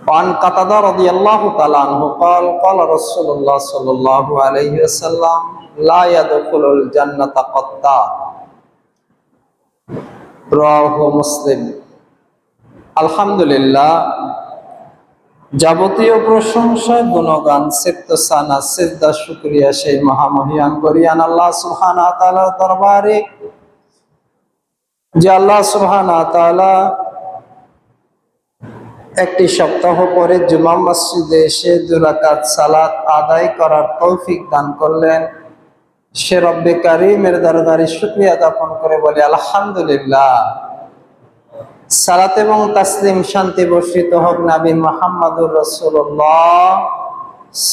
وعن قتادة رضي الله تعالى عنه قال قال رسول الله صلى الله عليه وسلم لا يدخل الجنة قطاع رواه মুসলিম। আলহামদুলিল্লাহ, যাবতীয় প্রশংসা, গুণগান, সিফাত, সিজদা, শুকরিয়া সেই মহামহিয়ান গরিয়ান আল্লাহ সুবহানাহু ওয়া তাআলার দরবারে, যে আল্লাহ সুবহানাহু ওয়া তাআলা একটি সপ্তাহ পরে জুমা মসজিদে এসে 2 রাকাত সালাত আদায় করার তৌফিক দান করলেন। সে রব্বে কারীমের দরবারে শুকরিয়া জ্ঞাপন করে বলি আলহামদুলিল্লাহ। সালাত এবং তাসলিম, শান্তি বর্ষিত হোক নবী মুহাম্মদুর রাসূলুল্লাহ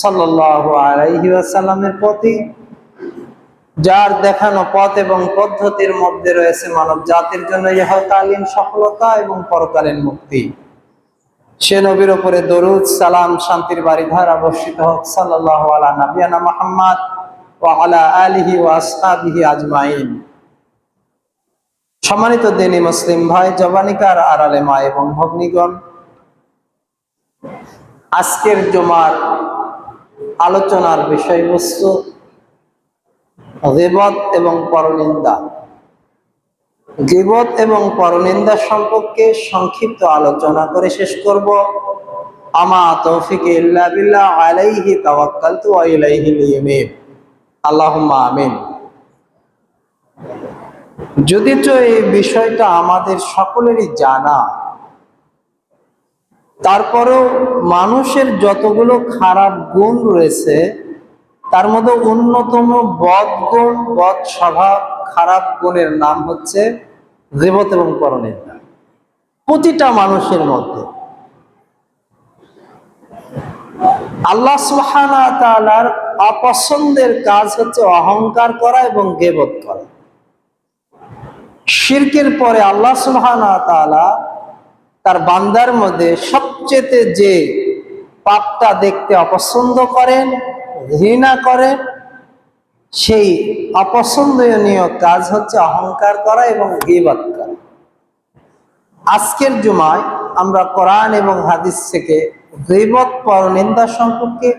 সাল্লাল্লাহু আলাইহি ওয়াসাল্লামের প্রতি, যার দেখানো পথ এবং পদ্ধতির মধ্যে রয়েছে মানব জাতির জন্য ইহকালীন সফলতা এবং পরকালীন মুক্তি। সে নবীর উপরে দরুদ সালাম, শান্তির বারিধারা বর্ষিত হোক সাল্লাল্লাহু আলা নবিয়ানা মুহাম্মদ ওয়া আলা আলিহি ওয়া আসহাবিহি আজমাইন। সম্মানিত দিনী মুসলিম ভাই, জবানিকার আড়ালে মা এবং ভগ্নীগণ, আজকের জুমার আলোচনার বিষয়বস্তু গীবত এবং পরনিন্দা। গীবত এবং পরনিন্দা সম্পর্কে সংক্ষিপ্ত আলোচনা করে শেষ করব। আমা তৌফিক ইল্লা বিল্লাহ, আলাইহি তাওয়াক্কালতু ওয়া ইলাইহিল ইউনীব। আল্লাহুম্মা আমিন। যদিচ এই বিষয়টা আমাদের সকলেরই জানা, তারপরেও মানুষের যতগুলো খারাপ গুণ রয়েছে তার মধ্যে অন্যতম বদ গুণ, বদ স্বভাব, খারাপ গুণের নাম হচ্ছে গীবত এবং পরনিন্দা। প্রতিটা মানুষের মধ্যে আল্লাহ সুবহানাহু ওয়া তাআলার অপছন্দের কাজ হচ্ছে অহংকার করা এবং গীবত করা। শিরকের পরে আল্লাহ সুবহানাহু ওয়া তাআলা তার বান্দার মধ্যে সবচেয়ে যে পাপটা দেখতে অপছন্দ করেন, ঘৃণা করেন, সেই অপছন্দনীয় কাজ হচ্ছে অহংকার করা এবং গীবত করা। আজকের জুমায় আমরা কোরআন এবং হাদিস থেকে গীবত, পরনিন্দা সম্পর্কে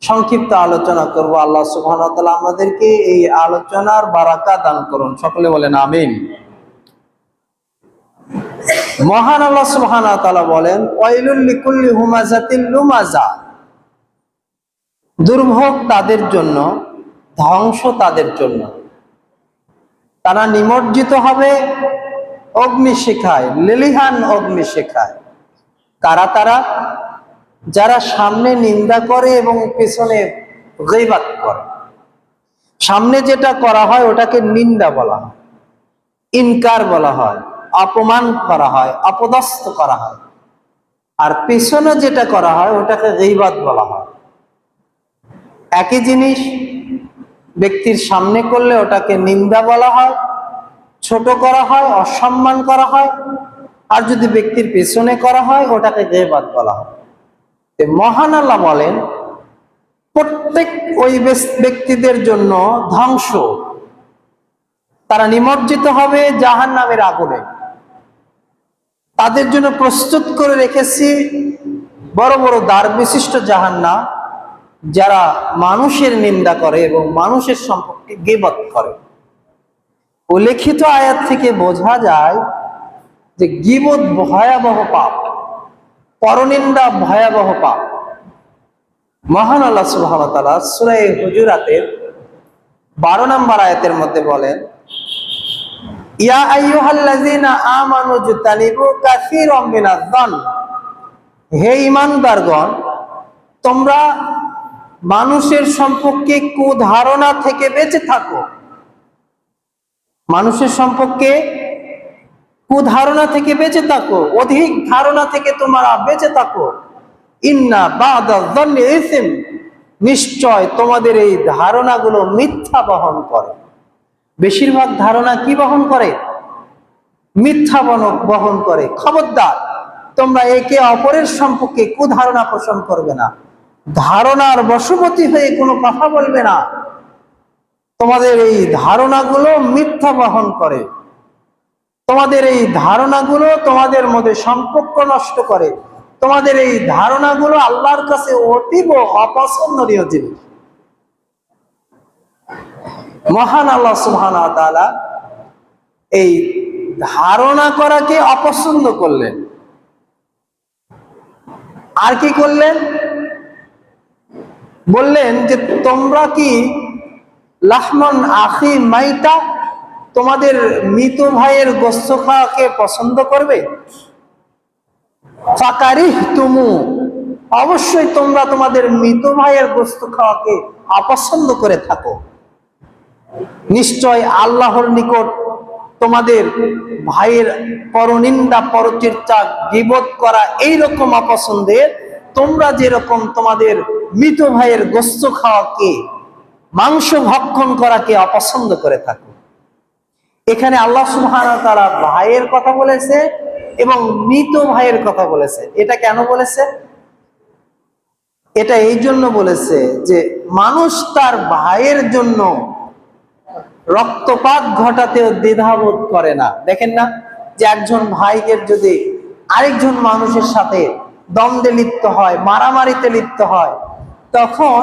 সংক্ষিপ্ত আলোচনা করব। আল্লাহ সুবহানাহু ওয়া তাআলা আমাদেরকে এই আলোচনার বারাকা দান করুন। সকলে বলেন আমিন। মহান আল্লাহ সুবহানাহু ওয়া তাআলা বলেন, ওয়াইলুল লিকুল্লি হুমাযাতিল লুমাযা, দুর্ভোগ তাদের জন্য, ধ্বংস তাদের জন্য। তারা নিমজ্জিত হবে অগ্নিশিখায়, লেলিহান অগ্নিশিখায়। কারা তারা? যারা সামনে নিন্দা করে এবং পিছনে গীবত করে। সামনে যেটা করা হয় ওটাকে নিন্দা বলা হয়, ইনকার বলা হয়, অপমান করা হয়, অপদস্থ করা হয়। আর পিছনে যেটা করা হয় ওটাকে গীবত বলা হয়। একই জিনিস ব্যক্তির সামনে করলে ওটাকে নিন্দা বলা হয়, ছোট করা হয়, অসম্মান করা হয়। আর যদি ব্যক্তির পেছনে করা হয় ওটাকে গীবত বলা হয়। মহান আল্লাহ বলেন, প্রত্যেক ওই ব্যক্তিদের জন্য ধ্বংস, তারা নিমজ্জিত হবে জাহান্নামের আগুনে। তাদের জন্য প্রস্তুত করে রেখেছি বড় বড় দ্বার বিশিষ্ট জাহান্নাম, যারা মানুষের নিন্দা করে এবং মানুষের সম্পর্কে গীবত করে। উল্লেখিত আয়াত থেকে বোঝা যায় যে গীবত ভয়াবহ পাপ, পরনিন্দা ভয়াবহ পাপ। মহান আল্লাহ সুবহানাহু ওয়া তাআলা সূরা হুজুরাতের 12 নম্বর আয়াতের মধ্যে বলেন, ইয়া আইয়ুহাল্লাযীনা আমানু জতানিবু কাসীরাম মিনায-যন, হে ঈমানদারগণ, তোমরা মানুষের সম্পর্কে কুধারণা থেকে বেঁচে থাকো। মানুষের সম্পর্কে কুধারণা থেকে বেঁচে থাকো, অধিক ধারণা থেকে তোমরা বেঁচে থাকো। ইন্না বা'দা-যন্নি ইসম, নিশ্চয় তোমাদের এই ধারণাগুলো মিথ্যা বহন করে। বেশিরভাগ ধারণা কি বহন করে? মিথ্যা বহন করে। খবরদার, তোমরা একে অপরের সম্পর্কে কুধারণা পোষণ করবে না, ধারণার বশবর্তী হয়ে কোনো কথা বলবে না। তোমাদের এই ধারণাগুলো মিথ্যা বহন করে। তোমাদের এই ধারণাগুলো তোমাদের মধ্যে সম্পর্ক নষ্ট করে। তোমাদের এই ধারণাগুলো আল্লাহর কাছে অতীব অপছন্দনীয় জিনিস। মহান আল্লাহ সুবহানাহু ওয়া তাআলা এই ধারণা করাকে অপছন্দ করলেন। আর কি করলেন? বললেন যে তোমরা কি লাহমান আখি মাইতা, তোমাদের মৃত ভাইয়ের গোশত খাওয়াকে পছন্দ করবে? ফাকারিহতুমু, অবশ্যই তোমরা তোমাদের মৃত ভাইয়ের গোশত খাওয়াকে অপছন্দ করে থাকো। নিশ্চয় আল্লাহর নিকট তোমাদের ভাইয়ের পরনিন্দা, পরচর্চা, গীবত করা এইরকম অপছন্দের, তোমরা যেরকম তোমাদের মৃত ভাইয়ের গোশত খাওয়াকে, মাংস ভক্ষণ করাকে অপছন্দ করে থাকো। এখানে আল্লাহ সুবহানাহু ওয়া তাআলা ভাইয়ের কথা বলেছে এবং মৃত ভাইয়ের কথা বলেছে। এটা কেন বলেছে? এটা এই জন্য বলেছে যে মানুষ তার ভাইয়ের জন্য রক্তপাত ঘটাতেও দ্বিধাবোধ করে না। দেখেন না যে একজন ভাইকে যদি আরেকজন মানুষের সাথে দ্বন্দ্বে লিপ্ত হয়, মারামারিতে লিপ্ত হয়, তখন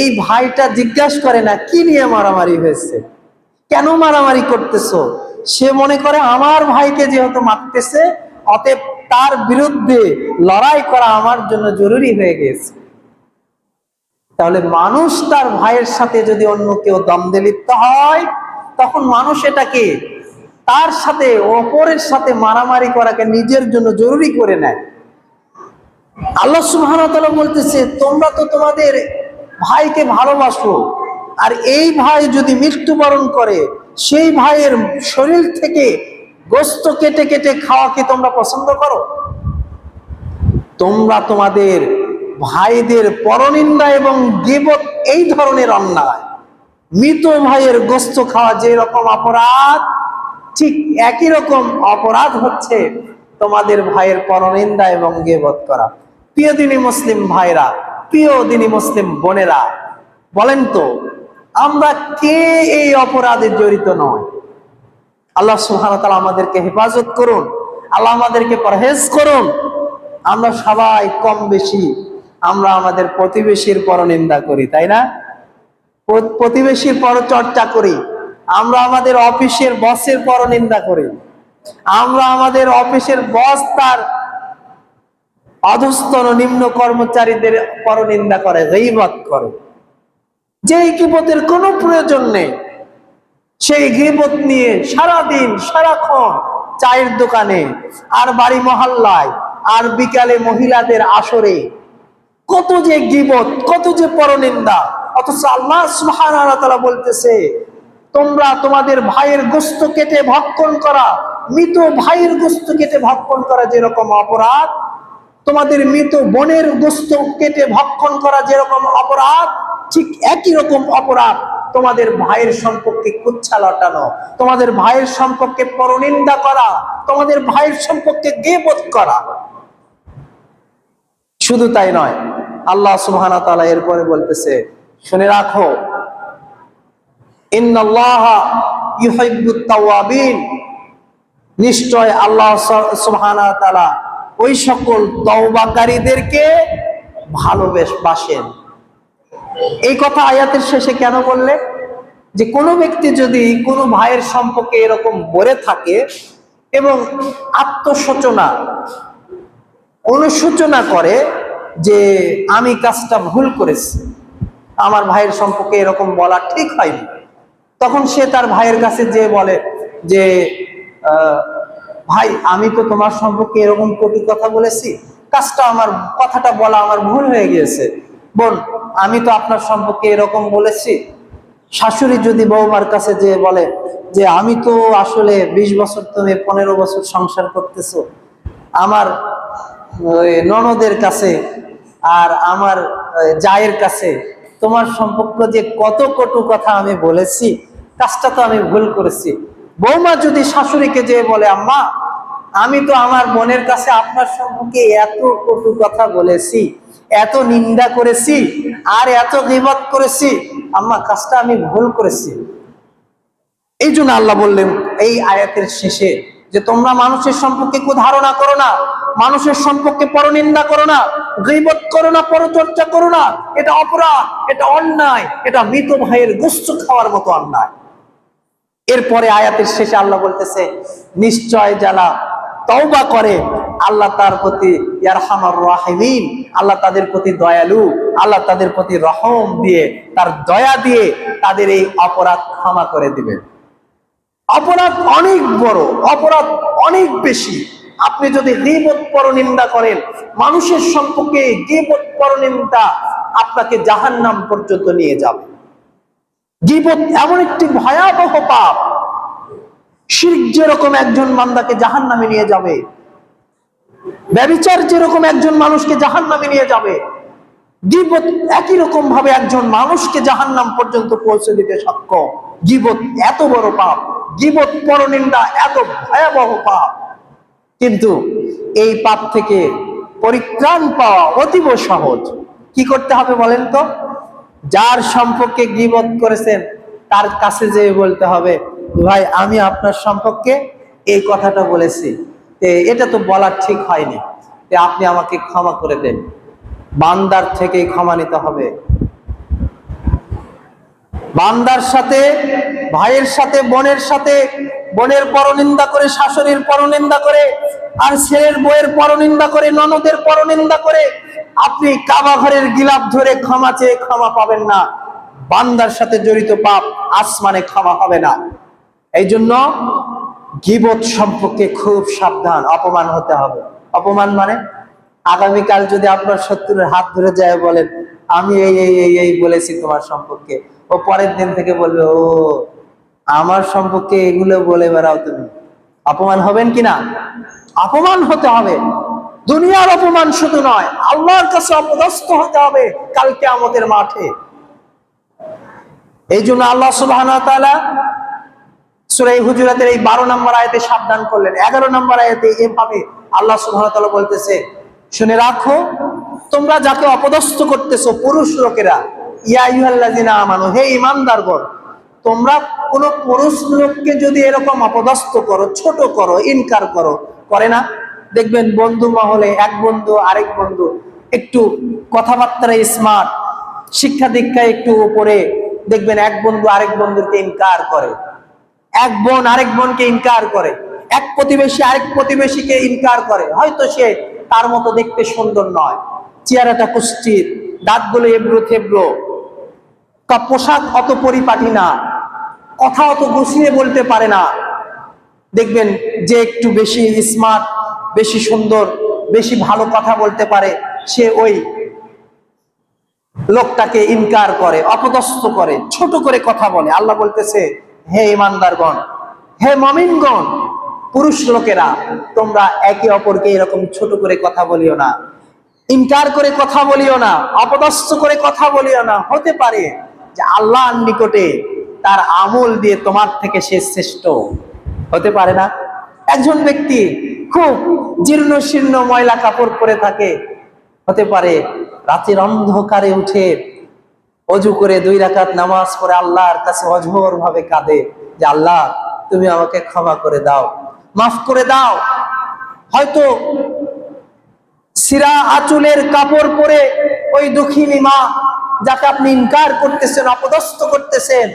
এই ভাইটা জিজ্ঞাসা করে না কি নিয়ে মারামারি হয়েছে, কেন মারামারি করতেছো। সে মনে করে আমার ভাইকে যেহেতু মারতেছে, অতএব তার বিরুদ্ধে লড়াই করা আমার জন্য জরুরি হয়ে গেছে। তাহলে মানুষ তার ভাইয়ের সাথে যদি অন্য কেউ দ্বন্দ্বে লিপ্ত হয়, তখন মানুষ এটাকে তার সাথে অপরের সাথে মারামারি করাকে নিজের জন্য জরুরি করে নেয়। আল্লাহ সুবহানাহু ওয়া তাআলা বলতেছে তোমরা তো তোমাদের ভাইকে ভালোবাসো, আর এই ভাই যদি মৃত্যুবরণ করে, সেই ভাইয়ের শরীর থেকে গোশত কেটে কেটে খাওয়াকে তোমরা পছন্দ করো? তোমরা তোমাদের ভাইদের পরনিন্দা এবং গীবত, এই ধরনের অন্যায়, মৃত ভাইয়ের গোশত খাওয়া যে রকম অপরাধ, ঠিক একই রকম অপরাধ হচ্ছে তোমাদের ভাইয়ের পরনিন্দা এবং গীবত করা। প্রিয় দিনী মুসলিম ভাইরা, প্রিয় দিনী মুসলিম বোনেরা, বলেন তো আমরা কে এই অপরাধে জড়িত নয়? আল্লাহ সুবহানাহু ওয়া তাআলা আমাদেরকে হেফাজত করুন, আল্লাহ আমাদেরকে পরহেজ করুন। আমরা সবাই কম বেশি আমরা আমাদের প্রতিবেশীর পরনিন্দা করি, তাই না? প্রতিবেশীর পরচর্চা করি, আমরা আমাদের অফিসের বসের পরনিন্দা করি, আমরা আমাদের অফিসের বস তার অধস্তন নিম্ন কর্মচারীদের পরনিন্দা করে, গীবত করে। যেই গীবতের কোনো প্রয়োজন নেই, সেই গীবত নিয়ে সারাদিন সারাক্ষণ চায়ের দোকানে, আর বাড়ি মহল্লায়, আর বিকালে মহিলাদের আসরে কত যে গীবত, কত যে পরনিন্দা। অথচ আল্লাহ সুবহানাহু ওয়া তাআলা বলতেছে তোমরা তোমাদের ভাইয়ের গোশত কেটে ভক্ষণ করা, মৃত ভাইয়ের গোশত কেটে ভক্ষণ করা যেরকম অপরাধ, তোমাদের মৃত বোনের গোশত কেটে ভক্ষণ করা যেরকম অপরাধ, ঠিক একই রকম অপরাধ তোমাদের ভাইয়ের সম্পর্কে কুচ্ছা লটানো, তোমাদের ভাইয়ের সম্পর্কে পরনিন্দা করা, তোমাদের ভাইয়ের সম্পর্কে গীবত করা। শুধু তাই নয়, আল্লাহ সুবহানাহু ওয়া তাআলা এরপরে বলতেছে শুনে রাখো, ইন্নাল্লাহা ইউহিব্বুত তাওয়াবিন, নিশ্চয় আল্লাহ সুবহানাহু ওয়া তাআলা ওই সকল তওবাকারীদেরকে ভালোবাসেন। এই কথা আয়াতের শেষে কেন বললে? যে কোনো ব্যক্তি যদি কোনো ভাইয়ের সম্পর্কে এরকম বলে থাকে এবং আত্মসূচনা, অনুশোচনা করে যে আমি কাজটা ভুল করেছি, আমার ভাইয়ের সম্পর্কে এরকম বলা ঠিক হয়নি, তখন সে তার ভাইয়ের কাছে যে বলে যে ভাই আমি তো তোমার সম্পর্কে এরকম কটু কথা বলেছি, কাজটা আমার, কথাটা বলা আমার ভুল হয়ে গিয়েছে, বোন আমি তো আপনার সম্পর্কে এরকম বলেছি। শাশুড়ি যদি বৌমার কাছে যে বলে যে আমি তো আসলে 20 বছর, তুমি 15 বছর সংসার করতেছো, আমার ননদের কাছে আর আমার জায়ের কাছে তোমার সম্পর্কে যে কত কটু কথা আমি বলেছি, কাজটা তো আমি ভুল করেছি। বৌমা যদি শাশুড়িকে যে বলে আম্মা আমি তো আমার বোনের কাছে আপনার সম্পর্কে এত কটু কথা বলেছি, এত নিন্দা করেছি, আর এত গীবত করেছি, আম্মা কাজটা আমি ভুল করেছি। এই জন্য আল্লাহ বললেন এই আয়াতের শেষে যে তোমরা মানুষের সম্পর্কে কুধারণা করো না, মানুষের সম্পর্কে পরনিন্দা করো না, গীবত করো না, পরচর্চা করো না, এটা অপরাধ, এটা অন্যায়, এটা মৃত ভাইয়ের গোশত খাওয়ার মতো অন্যায়। এরপরে আয়াতের শেষে আল্লাহ বলতেছে, নিশ্চয় যারা তওবা করে আল্লাহ তার প্রতি ইয়ারহামার রাহিমিন, আল্লাহ তাদের প্রতি দয়ালু, আল্লাহ তাদের প্রতি রহম দিয়ে, তার দয়া দিয়ে তাদের এই অপরাধ ক্ষমা করে দিবেন। অপরাধ অনেক বড়, অপরাধ অনেক বেশি। আপনি যদি গীবত পরনিন্দা করেন, মানুষের সম্পর্কে গীবত পরনিন্দা আপনাকে জাহান্নাম পর্যন্ত নিয়ে যাবে। গীবত এমন একটি ভয়াবহ পাপ, শিরক যেরকম একজন বান্দাকে জাহান্নামে নিয়ে যাবে, ব্যভিচার যেরকম একজন মানুষকে জাহান্নামে নিয়ে যাবে, গীবত একই রকম ভাবে একজন মানুষকে জাহান্নাম পর্যন্ত পৌঁছে দিতে সক্ষম। গীবত এত বড় পাপ, গীবত পরনিন্দা এত ভয়াবহ পাপ। কিন্তু এই পাপ থেকে পরিত্রাণ পাওয়া অতীব সহজ। কি করতে হবে বলেন তো? যার সম্পর্কে গীবত করেছেন তার কাছে যেয়ে বলতে হবে, ভাই আমি আপনার সম্পর্কে এই কথাটা বলেছি, এটা তো বলা ঠিক হয়নি, আপনি আমাকে ক্ষমা করে দেন। বান্দার থেকে ক্ষমা নিতে হবে। বান্দার সাথে, ভাইয়ের সাথে, বোনের সাথে, বোনের পরনিন্দা করে, শাশুড়ির পরনিন্দা করে, আর ছেলের বউয়ের পরনিন্দা করে, ননদের পরনিন্দা করে আপনি কাবা ঘরের গিলাফ ধরে ক্ষমা চেয়ে ক্ষমা পাবেন না। বান্দার সাথে জড়িত পাপ আসমানে ক্ষমা হবে না। এই জন্য গীবত সম্পর্কে খুব সাবধান। অপমান হতে হবে। অপমান মানে আগামীকাল যদি আপনার শত্রুর হাত ধরে যায় বলেন, আমি এই এই এই এই বলেছি তোমার সম্পর্কে, ও পরের দিন থেকে বলবে, ও আমার সম্পর্কে এগুলো বলে বেড়াও তুমি, অপমান হবেন কিনা? অপমান হতে হবে। দুনিয়ার অপমান শুধু নয়, আল্লাহর কাছে অপদস্থ হতে হবে কাল কিয়ামতের মাঠে। এই জন্য আল্লাহ সুবহানাহু ওয়া তাআলা সূরা হুজুরাতের এই 12 নম্বর আয়াতে সাবধান করলেন। 11 নম্বর আয়াতে এভাবে আল্লাহ সুবহানাহু ওয়া তাআলা বলতেছে, শুনে রাখো তোমরা যাকে অপদস্থ করতেছো, পুরুষ লোকেরা, ইয়া আইয়ুহাল্লাযিনা আমানু, হে ঈমানদারগণ, তোমরা কোন পুরুষ লোককে যদি এরকম অপদস্থ করো, ছোট করো, ইনকার করো, করে না? দেখবেন বন্ধু মহলে এক বন্ধু আরেক বন্ধু একটু কথাবার্তায় স্মার্ট, শিক্ষা দীক্ষায় একটু উপরে, দেখবেন এক বন্ধু আরেক বন্ধুকে ইনকার করে, এক বোন আরেক বোনকে ইনকার করে, এক প্রতিবেশী আরেক প্রতিবেশীকে ইনকার করে। হয়তো সে তার মতো দেখতে সুন্দর নয়, চেহারাটা কুষ্ঠিত, দাঁতগুলো এবড়ো থেবড়ো, পোশাক অত পরিপাটি না, কথা অত গুছিয়ে বলতে পারে না। দেখবেন যে একটু বেশি স্মার্ট, বেশি সুন্দর, বেশি ভালো কথা বলতে পারে, সে ওই লোকটাকে ইনকার করে, অপদস্থ করে, ছোট করে কথা বলে। আল্লাহ বলতেছে, হে ঈমানদারগণ, হে মুমিনগণ, পুরুষ লোকেরা, তোমরা একে অপরকে এরকম ছোট করে কথা বলিও না, ইনকার করে কথা বলিও না, অপদস্থ করে কথা বলিও না। হতে পারে যে আল্লাহর নিকটে তার আমল দিয়ে তোমার থেকে সে শ্রেষ্ঠ, হতে পারে না? একজন ব্যক্তি খুব জীর্ণ শীর্ণ ময়লা কাপড় পরে থাকে, হতে পারে রাতের অন্ধকারে উঠে অজু করে 2 রাকাত নামাজ পড়ে আল্লাহর কাছে অঝোর ভাবে কাঁদে যে আল্লাহ তুমি আমাকে ক্ষমা করে দাও, মাফ করে দাও। হয়তো সিরা আঁচলের কাপড় পরে ওই দুঃখিনী মা যাকে আপনি ইনকার করতেছেন, অপদস্থ করতেছেন,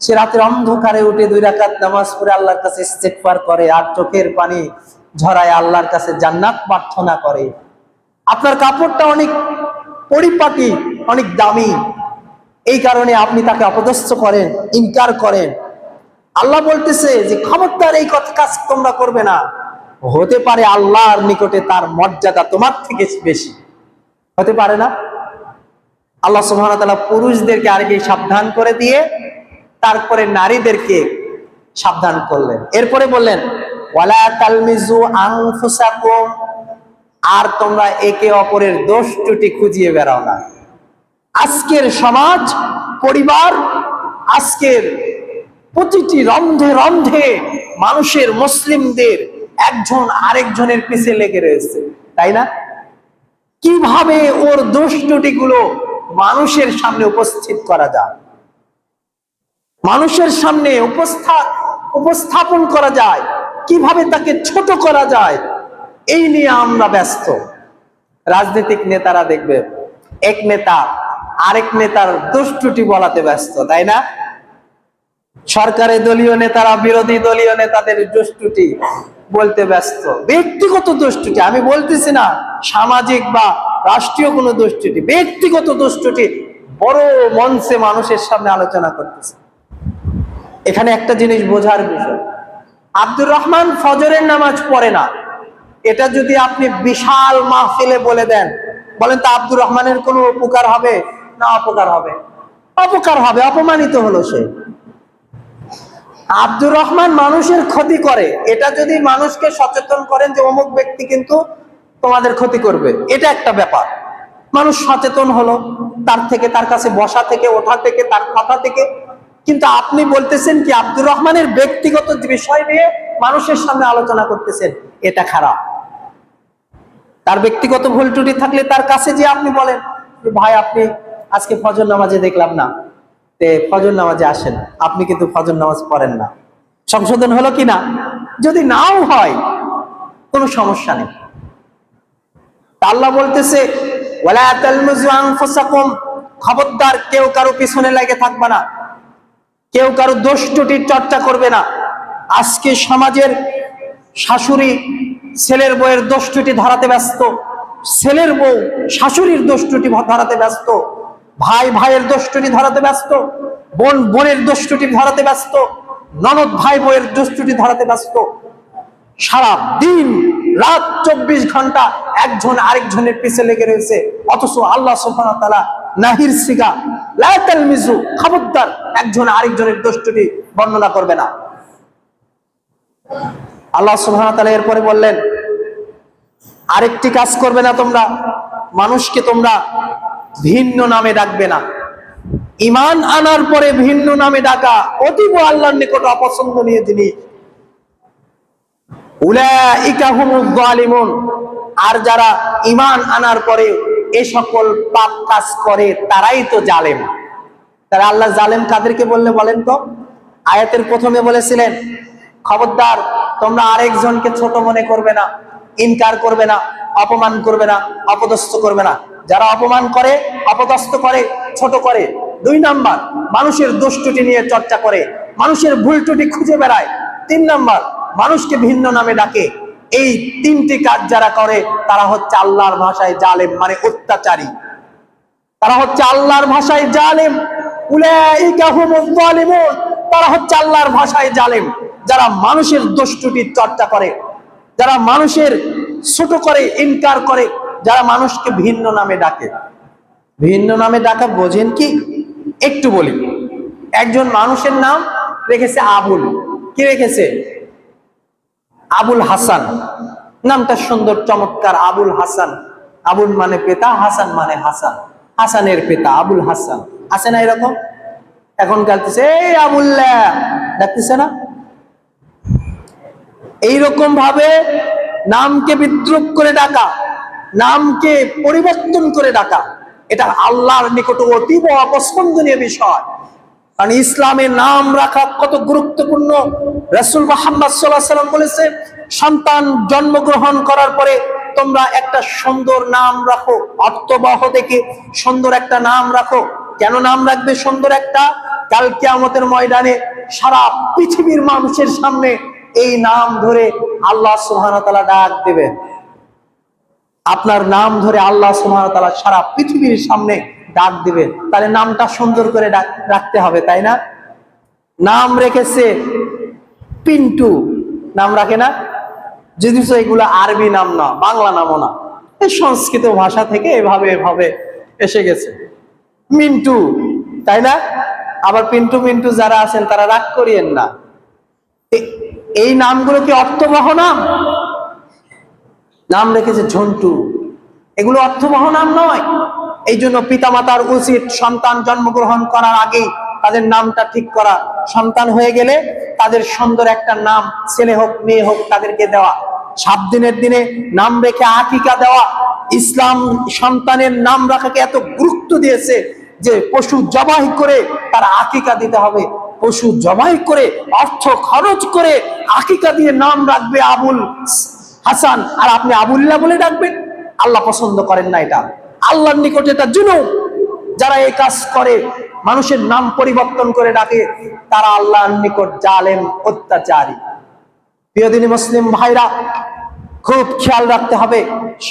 সে রাতের অন্ধকারে উঠে 2 রাকাত নামাজ পড়ে আল্লাহর কাছে ইস্তেগফার করে আর চোখের পানি ঝরায় আল্লাহর কাছে জান্নাত প্রার্থনা করে। আপনার কাপড়টা অনেক পরিপাটি, অনেক দামি, এই কারণে আপনি তাকে অপদস্থ করেন, ইনকার করেন। আল্লাহ বলতেছে যে খবরদার এই কাজ তোমরা করবে না। হতে পারে আল্লাহর নিকটে তার মর্যাদা তোমার থেকে বেশি, হতে পারে না? আল্লাহ সুবহানাহু ওয়া তাআলা পুরুষদেরকে আগে সাবধান করে দিয়ে তারপরে নারীদেরকে সাবধান করলেন। এরপরে বললেন, ওয়ালা তালমিজু আনফুসাকুম, আর তোমরা একে অপরের দোষ ত্রুটি খুঁজিয়ে বেড়াও না। আজকের সমাজ, পরিবার, আজকের প্রতিটি রন্ধে রন্ধে মানুষের, মুসলিমদের একজন আরেকজনের পিছে লেগে রয়েছে, তাই না? কিভাবে ওর দোষ ত্রুটিগুলো মানুষের সামনে উপস্থিত করা যায়, মানুষের সামনে উপস্থাপন করা যায়, কিভাবে তাকে ছোট করা যায় এই নিয়ে আমরা ব্যস্ত। রাজনৈতিক নেতারা দেখবে এক নেতা আরেক নেতার দোষ ত্রুটি বলাতে ব্যস্ত, তাই না? সরকারি দলীয় নেতারা বিরোধী দলীয় নেতাদের দোষ ত্রুটি বলতে ব্যস্ত। ব্যক্তিগত দোষ ত্রুটি আমি বলতেছি না, সামাজিক বা রাষ্ট্রীয় কোনো দোষ ত্রুটি, ব্যক্তিগত দোষ ত্রুটি বড় মঞ্চে মানুষের সামনে আলোচনা করতেছে। এখানে একটা জিনিস বোঝার বিষয়, আব্দুর রহমান ফজরের নামাজ পড়ে না, এটা যদি আপনি বিশাল মাহফিলে বলে দেন, বলেন তো আব্দুর রহমানের কোনো উপকার হবে না অপকার হবে? অপকার হবে, অপমানিত হলো সে। আব্দুর রহমান মানুষের ক্ষতি করে, এটা যদি মানুষকে সচেতন করেন যে অমুক ব্যক্তি কিন্তু তোমাদের ক্ষতি করবে, এটা একটা ব্যাপার। মানুষ সচেতন হলো, তার থেকে, তার কাছে বসা থেকে, ওঠা থেকে, তার কথা থেকে। কিন্তু আপনি বলতেছেন কি আব্দুর রহমানের ব্যক্তিগত বিষয় নিয়ে মানুষের সামনে আলোচনা করতেছেন, এটা খারাপ। তার ব্যক্তিগত ভুল ত্রুটি থাকলে তার কাছে যে আপনি বলেন যে ভাই আপনি আজকে ফজর নামাজে দেখলাম না, ফজর নামাজে আসেন, আপনি কিন্তু ফজর নামাজ পড়েন না। সংশোধন হলো কি না? যদি নাও হয় কোনো সমস্যা নেই। আল্লাহ বলতেছে ওয়ালা তালমুযু আনফুসাকুম, খবরদার কেউ কারো পিছনে লেগে থাকবে না, কেউ কারো দোষ ত্রুটির চর্চা করবে না। আজকে সমাজের শাশুড়ি ছেলের বউয়ের দোষ ত্রুটি ধরাতে ব্যস্ত, ছেলের বউ শাশুড়ির দোষ ত্রুটি ধরাতে ব্যস্ত, ভাই ভাইয়ের দোষ ত্রুটি ধরাতে ব্যস্ত, বোন বোনের দোষ ত্রুটি ধরাতে ব্যস্ত, ননদ ভাই বউয়ের দোষ ত্রুটি ধরাতে ব্যস্ত। সারা দিন রাত 24 ঘন্টা একজন আরেকজনের পিছে লেগে রয়েছে, অথচ আল্লাহ সুবহানাহু ওয়া তাআলা নাহির সিগা লা তালমিজু, খবরদার একজন আরেকজনের দোষ ত্রুটি বর্ণনা করবে না। আল্লাহ সুবহানাহু ওয়া তাআলা এরপরে বললেন আরেকটি কাজ করবে না তোমরা, মানুষকে তোমরা ভিন্ন নামে ডাকবে না। ঈমান আনার পরে ভিন্ন নামে ডাকা অতীব আল্লাহর নিকট অপছন্দনীয় জিনিস। উলাইকা হুমুয যালিমুন, আর যারা ঈমান আনার পরে এই সকল পাপ কাজ করে তারাই তো জালেম। তারা আল্লাহ জালেম কাদেরকে বললে বলেন তো? আয়াতের প্রথমে বলেছিলেন খবরদার তোমরা আরেকজনকে ছোট মনে করবে না, ইনকার করবে না, অপমান করবে না, অপদস্থ করবে না। যারা অপমান করে, অপদস্থ করে, ছোট করে। 2 নাম্বার, মানুষের দোষ ত্রুটি নিয়ে চর্চা করে, মানুষের ভুল ত্রুটি খুঁজে বেড়ায়। 3 নাম্বার, মানুষকে ভিন্ন নামে ডাকে। এই 3টি কাজ যারা করে তারা হচ্ছে আল্লাহর ভাষায় জালেম, মানে অত্যাচারী। তারা হচ্ছে আল্লাহর ভাষায় জালেম। উলাইকা হুমুয যালিমুন, তারা হচ্ছে আল্লাহর ভাষায় জালেম। যারা মানুষের দোষ ত্রুটির চর্চা করে, যারা মানুষের ছোট করে, ইনকার করে, যারা মানুষকে ভিন্ন নামে ডাকে। ভিন্ন নামে ডাকা বোঝেন কি? একটু বলি। একজন মানুষের নাম রেখেছে আবুল, কি রেখেছে? আবুল হাসান। নামটা সুন্দর, চমৎকার, আবুল হাসান। আবুল মানে পিতা, হাসান মানে হাসান, হাসানের পিতা আবুল হাসান। আছে না এরকম? এখন কালতেছে এই আবুল্লাহ ডাকতেছে না? এইরকম ভাবে নামকে বিদ্রুপ করে ডাকা, নামকে পরিবর্তন করে ডাকা, এটা আল্লাহর নিকট অতীব অপছন্দনীয় বিষয়। কারণ ইসলামে নাম রাখা কত গুরুত্বপূর্ণ। রাসূল মুহাম্মদ সাল্লাল্লাহু আলাইহি ওয়াসাল্লাম বলেছে সন্তান জন্মগ্রহণ করার পরে তোমরা একটা সুন্দর নাম রাখো, অর্থবহ দেখে সুন্দর একটা নাম রাখো। কেন নাম রাখবে সুন্দর একটা? কাল কিয়ামতের ময়দানে সারা পৃথিবীর মানুষের সামনে এই নাম ধরে আল্লাহ সুবহানাহু ওয়া তাআলা ডাক দেবেন। আপনার নাম ধরে আল্লাহ সুবহানাহু ওয়া তাআলা সারা পৃথিবীর সামনে ডাক দিবে। তাহলে নামটা সুন্দর করে রাখতে হবে, তাই না? নাম রেখেছে পিন্টু, নাম রাখে না? যদিও এগুলো আরবি নাম না, বাংলা নামও না, এই সংস্কৃত ভাষা থেকে এভাবে এসে গেছে। মিন্টু, তাই না? আবার পিন্টু মিন্টু যারা আছেন তারা রাগ করিয়েন না। এই নামগুলো কি অর্থবহ নাম? নাম রেখেছে ঝন্টু, এগুলো অর্থবহ নাম নয়। এই জন্য পিতামাতার উচিত সন্তান জন্মগ্রহণ করার আগেই তাদের নামটা ঠিক করা। সন্তান হয়ে গেলে তাদের সুন্দর একটা নাম, ছেলে হোক মেয়ে হোক, তাদেরকে দেওয়া। 7 দিনের দিনে নাম রেখে আকিকা দেওয়া। ইসলাম সন্তানের নাম রাখাকে এত গুরুত্ব দিয়েছে যে পশু জবাই করে তার আকিকা দিতে হবে। পশু জবাই করে, অর্থ খরচ করে আকিকা দিয়ে নাম রাখবে আবুল হাসান, আর আপনি আবুল্লাহ বলে ডাকবেন? আল্লাহ পছন্দ করেন না এটা। আল্লাহর নিকটে এটা জুলুম। যারা এই কাজ করে, মানুষের নাম পরিবর্তন করে ডাকে, তারা আল্লাহর নিকট জালেম, অত্যাচারী। প্রিয় দিনী মুসলিম ভাইরা, খুব খেয়াল রাখতে হবে।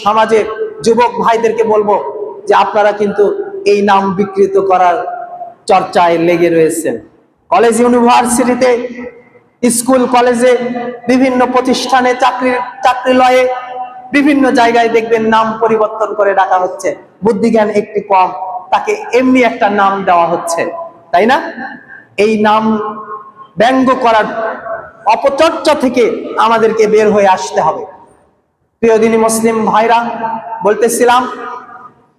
সমাজে যুবক ভাইদেরকে বলবো যে আপনারা কিন্তু এই নাম বিকৃত করার চর্চায় লেগে রয়েছেন। কলেজ ইউনিভার্সিটিতে, স্কুল কলেজে, বিভিন্ন প্রতিষ্ঠানে, চাকরিলয়ে, বিভিন্ন জায়গায় দেখবেন নাম পরিবর্তন করে ডাকা হচ্ছে। বুদ্ধিজ্ঞান একটু কম, তাকে এমনি একটা নাম দেওয়া হচ্ছে, তাই না? এই নাম ব্যঙ্গ করার অপচর্চা থেকে আমাদেরকে বের হয়ে আসতে হবে। প্রিয় দিনী মুসলিম ভাইরা, বলতেছিলাম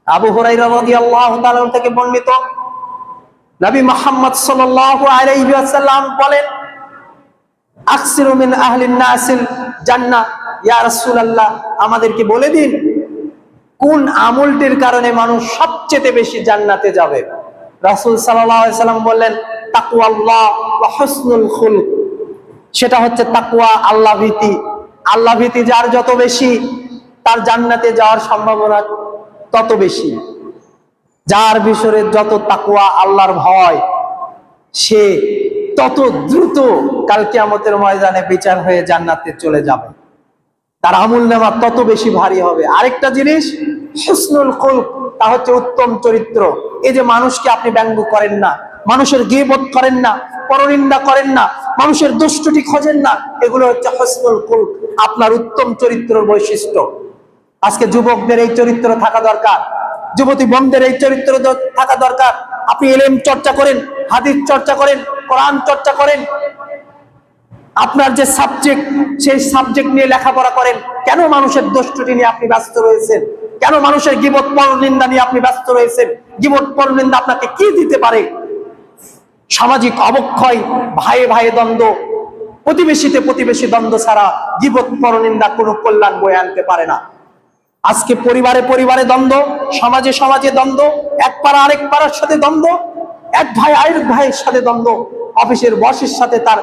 আবু হুরায়রা রাদিয়াল্লাহু তাআলা থেকে বর্ণিত, নবী মুহাম্মদ সাল্লাল্লাহু আলাইহি ওয়াসাল্লাম বলেন, আকসিরু মিন আহলিন নাসিল জান্নাহ, ইয়া রাসূলুল্লাহ, আমাদেরকে বলে দিন কোন আমলটির কারণে মানুষ সবচেয়ে বেশি জান্নাতে যাবে। রাসূল সাল্লাল্লাহু আলাইহি ওয়াসাল্লাম বললেন, তাকওয়াল্লাহ ওয়া হুসনুল খুলক। সেটা হচ্ছে তাকওয়া, আল্লাহ ভীতি। আল্লাহ ভীতি যার যত বেশি, তার জান্নাতে যাওয়ার সম্ভাবনা তত বেশি। যার ভিতরে যত তাকওয়া, আল্লাহর ভয়, সে তত দ্রুত কাল কিয়ামতের ময়দানে বিচার হয়ে জান্নাতে চলে যাবে। তার আমলনামা তত বেশি ভারী হবে। আরেকটা জিনিস হুসনুল খুলক, তা হচ্ছে উত্তম চরিত্র। এই যে মানুষকে আপনি ব্যঙ্গ করেন না, মানুষের গীবত করেন না, পরনিন্দা করেন না, মানুষের দুষ্টুটি খোঁজেন না, এগুলো হচ্ছে হুসনুল খুলক, আপনার উত্তম চরিত্রের বৈশিষ্ট্য। আজকে যুবকদের এই চরিত্র থাকা দরকার, যুবতী বোনদের এই চরিত্র থাকা দরকার। আপনি ইলম চর্চা করেন, হাদিস চর্চা করেন, কোরআন চর্চা করেন, আপনার যে সাবজেক্ট, সেই সাবজেক্ট নিয়ে লেখাপড়া করেন। কেন মানুষের দোষটি নিয়ে আপনি ব্যস্ত রয়েছেন? কেন মানুষের গীবত পরনিন্দা নিয়ে আপনি ব্যস্ত রয়েছেন? গীবত পরনিন্দা আপনাকে কি দিতে পারে? সামাজিক অবক্ষয়, ভাইয়ে ভাইয়ে দ্বন্দ্ব, প্রতিবেশীতে প্রতিবেশী দ্বন্দ্ব ছাড়া গীবত পরনিন্দা কোনো কল্যাণ বয়ে আনতে পারে না। আজকে পরিবারে পরিবারে দ্বন্দ্ব, সমাজে সমাজে দ্বন্দ্ব, এক পাড়া আরেক পাড়ার সাথে দ্বন্দ্ব, এক ভাই আরেক ভাইয়ের সাথে দ্বন্দ্ব, অফিসের বসের সাথে তার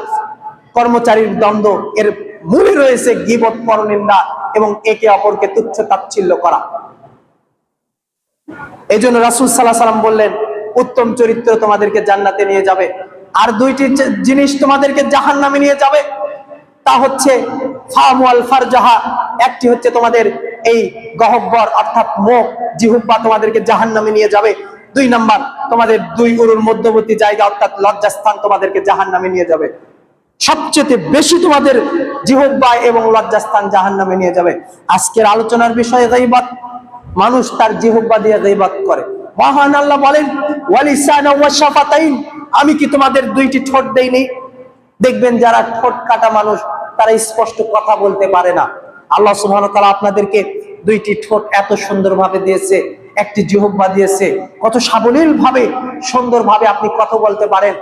কর্মচারীর দ্বন্দ্ব। এর মূলে রয়েছে গীবত, পরনিন্দা এবং একে অপরকে তুচ্ছ তাচ্ছিল্য করা। এই জন্য রাসূল সাল্লাল্লাহু আলাইহি ওয়াসাল্লাম বললেন, উত্তম চরিত্র তোমাদেরকে জান্নাতে নিয়ে যাবে। আর দুইটি জিনিস তোমাদেরকে জাহান্নামে নিয়ে যাবে, তা হচ্ছে ফামওয়াল ফারজাহা। একটি হচ্ছে তোমাদের এই গহব্বর অর্থাৎ মুখ, জিহ্বা তোমাদেরকে জাহান্নামে নিয়ে যাবে। দুই নাম্বার, তোমাদের দুই উরুর মধ্যবর্তী জায়গা অর্থাৎ লজ্জাস্থান তোমাদেরকে জাহান্নামে নিয়ে যাবে। সবচেয়ে বেশি তোমাদের জিহ্বা এবং লজ্জাস্থান জাহান্নামে নিয়ে যাবে। আজকের আলোচনার বিষয় গীবত। মানুষ তার জিহ্বা দিয়ে গীবত করে। মহান আল্লাহ বলেন, ওয়ালিসানা ওয়া শাফাতাইন, আমি কি তোমাদের দুইটি ঠোঁট দেইনি? দেখবেন যারা ঠোঁট কাটা মানুষ, তারা স্পষ্ট কথা বলতে পারে না। আল্লাহ সুবহানাহু ওয়া তাআলা আপনাদেরকে দুইটি ঠোঁট এত সুন্দরভাবে দিয়েছে, একটি জিহ্বা দিয়েছে, কত সাবলীল ভাবে সুন্দরভাবে আপনি কথা বলতে পারেন।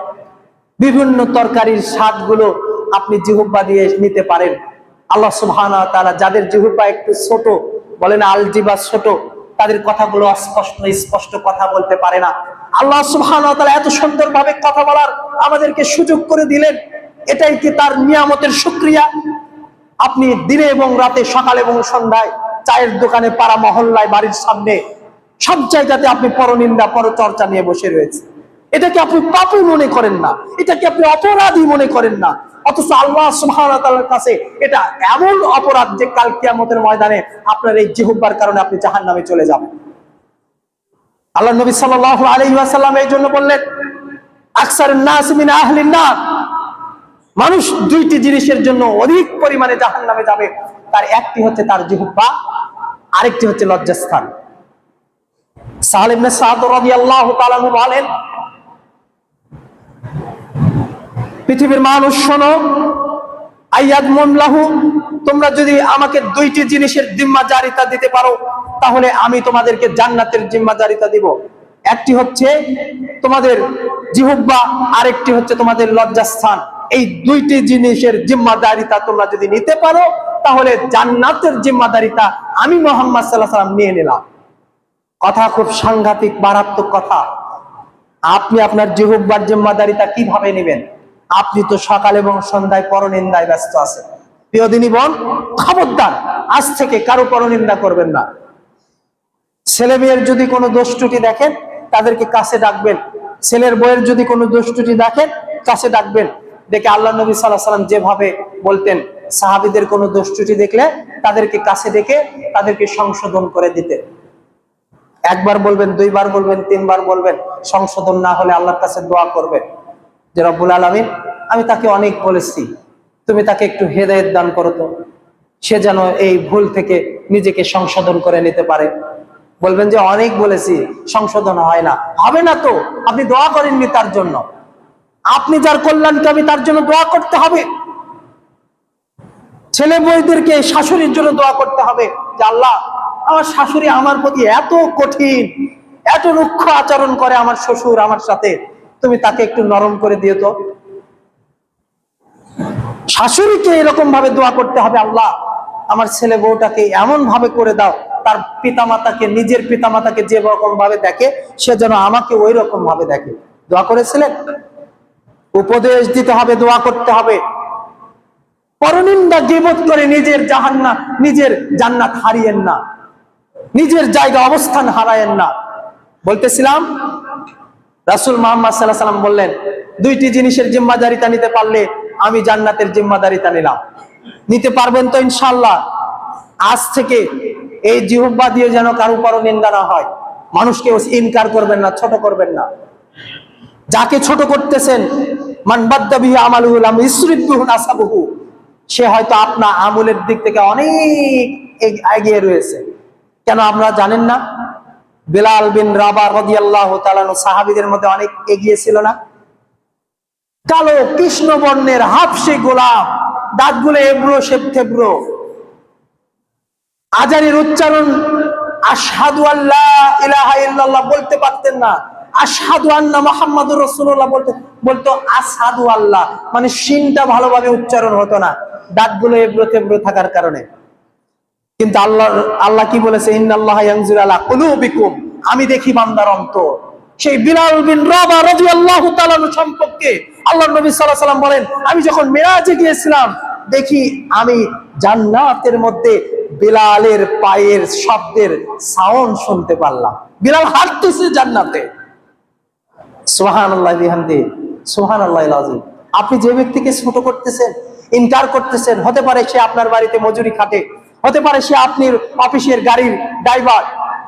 বিভিন্ন তরকারির স্বাদগুলো আপনি জিহ্বা দিয়ে নিতে পারেন। আল্লাহ সুবহানাহু ওয়া তাআলা যাদের জিহ্বা একটু ছোট, বলেন আলজিবা ছোট, তাদের কথাগুলো স্পষ্ট কথা বলতে পারে না। আল্লাহ সুবহানাহু ওয়া তাআলা এত সুন্দরভাবে কথা বলার আমাদেরকে সুযোগ করে দিলেন। এটাই কি তার নিয়ামতের শুকরিয়া? আপনি দিনে এবং রাতে, সকালে এবং সন্ধ্যায়, চায়ের দোকানে, পাড়া মহল্লায়, বাড়ির সামনে, সব জায়গাতে আপনি পরনিন্দা, পরচর্চা নিয়ে বসে রয়েছে। এটাকে আপনি পাপী মনে করেন না, এটাকে আপনি অপরাধী মনে করেন না, অথচ আল্লাহ সুবহানাহু ওয়া তাআলার কাছে এটা এমন অপরাধ যে কাল কিয়ামতের ময়দানে আপনার এই জিহ্বার কারণে আপনি জাহান্নামে চলে যাবেন। আল্লাহ নবী সাল্লাল্লাহু আলাইহি ওয়াসাল্লাম এই জন্য বললেন, আকসারুন নাস মিন আহলিন নার, মানুষ দুইটি জিনিসের জন্য অধিক পরিমাণে জাহান্নামে যাবে। তার একটি হচ্ছে তার জিহ্বা, আরেকটি হচ্ছে লজ্জাস্থান। সাহল ইবনে সাদ রাদিয়াল্লাহু তাআলা বলেন, পৃথিবীর মানুষ শোনো, আইয়াদমুনলাহু, তোমরা যদি আমাকে দুইটি জিনিসের জিম্মাদারিতা দিতে পারো, তাহলে আমি তোমাদেরকে জান্নাতের জিম্মাদারিতা দিব। একটি হচ্ছে তোমাদের জিহ্বা, আরেকটি হচ্ছে তোমাদের লজ্জাস্থান। এই দুইটি জিনিসের জিম্মাদারিতা তোমরা যদি নিতে পারো, তাহলে জান্নাতের জিম্মাদারিতা আমি মুহাম্মদ সাল্লাল্লাহু আলাইহি ওয়াসাল্লাম নিয়ে নিলাম। কথা খুব সাংঘাতিক, মারাত্মক কথা। আপনি আপনার জিহ্বার জিম্মাদারিতা কিভাবে নেবেন? আপনি তো সকাল এবং সন্ধ্যায় পরনিন্দায় ব্যস্ত আছেন। প্রিয় দিনী বোন, খবরদার, আজ থেকে কারো পরনিন্দা করবেন না। ছেলে মেয়ের যদি কোনো দোষ ত্রুটি দেখেন তাদেরকে কাছে ডাকবেন। ছেলের বউয়ের যদি কোনো দোষ ত্রুটি দেখেন কাছে ডাকবেন। দেখে আল্লাহ নবী সাল্লাল্লাহু আলাইহি ওয়াসাল্লাম যেভাবে বলতেন, সাহাবীদের কোনো দোষ ত্রুটি দেখলে তাদেরকে কাছে ডেকে তাদেরকে সংশোধন করে দিতে। একবার বলবেন, দুইবার বলবেন, তিনবার বলবেন, সংশোধন না হলে আল্লাহর কাছে দোয়া করবেন যে রব্বুল আলামিন, আমি তাকে অনেক বলেছি, তুমি তাকে একটু হেদায়েত দান করো তো, সে যেন এই ভুল থেকে নিজেকে সংশোধন করে নিতে পারে। বলবেন যে অনেক বলেছি, সংশোধন হয় না। হবে না তো, আপনি দোয়া করেননি তার জন্য। আপনি যার কল্যাণকামী তার জন্য দোয়া করতে হবে। ছেলে বউদেরকে শাশুড়ির জন্য দোয়া করতে হবে যে আল্লাহ, আমার শাশুড়ি আমার প্রতি এত কঠিন, এত রুক্ষ আচরণ করে আমার শ্বশুর আমার সাথে, তুমি তাকে একটু নরম করে দিও তো। শাশুড়িকে এরকম ভাবে দোয়া করতে হবে, আল্লাহ আমার ছেলে বউটাকে এমন ভাবে করে দাও, তার পিতামাতাকে, নিজের পিতামাতাকে যে রকম ভাবে দেখে সে যেন আমাকে ওই রকম ভাবে দেখে। দোয়া করেছিলেন? উপদেশ দিতে হবে, দোয়া করতে হবে। পরনিন্দা গীবত করে নিজের জাহান্নাম, নিজের জান্নাত হারিয়েন না, নিজের জায়গা অবস্থান হারায়েন না। বলতেছিলাম, রাসূল মুহাম্মদ সাল্লাল্লাহু আলাইহি ওয়াসাল্লাম বললেন, দুইটি জিনিসের জিম্মাদারিতা নিতে পারলে আমি জান্নাতের জিম্মাদারিতা নিলাম। নিতে পারবেন তো ইনশাআল্লাহ? আজ থেকে এই জিহ্বা দিয়ে যেন কারো পরনিন্দা না হয়। মানুষকে ইনকার করবেন না, ছোট করবেন না। যাকে ছোট করতেছেন, মান বাদ্দা বিহি আমালুহু লাম ইসরিফ বিহি নাসাবুহু, সে হয়তো আপনার আমলের দিক থেকে অনেক এগিয়ে রয়েছে। কেন আপনারা জানেন না? বিলাল বিন রাবাহ রাদিয়াল্লাহু তাআলা আনহু সাহাবীদের মধ্যে অনেক এগিয়ে ছিল না? কালো কৃষ্ণ বর্ণের হাবশী গোলাম, দাঁতগুলো এবড়ো থেবড়ো, আজানের উচ্চারণ আশহাদু আল্লা ইলাহা ইল্লাল্লাহ বলতে পারতেন না, আশহাদু আন্না মুহাম্মাদুর রাসূলুল্লাহ বলতো আশহাদু আল্লাহ, মানে শিনটা ভালোভাবে উচ্চারণ হতো না, দাঁতগুলো এবড়ো থেবড়ো থাকার কারণে। কিন্তু আল্লাহ কি বলেছে? ইন্নাল্লাহা ইয়ানজুরু আলা কুলুবিকুম, আমি দেখি বান্দার অন্তর। সেই বিলাল বিন রাবাহ রাদিয়াল্লাহু তাআলা সম্পর্কে আল্লাহর নবী সাল্লাল্লাহু আলাইহি ওয়াসাল্লাম বলেন, আমি যখন মিরাজে গিয়েছিলাম দেখি আমি জান্নাতের মধ্যে বিলালের পায়ের শব্দের সাউন্ড শুনতে পারলাম। বিলাল হাঁটতেছে জান্নাতে। সুবহানাল্লাহি বিহামদিহি, সুবহানাল্লাহিল আযীম। আপনি যে ব্যক্তিকে ছোট করতেছেন, ইনকার করতেছেন, হতে পারে সে আপনার বাড়িতে মজুরি খাটে, হতে পারে সে আপনার অফিসের গাড়ির ড্রাইভার,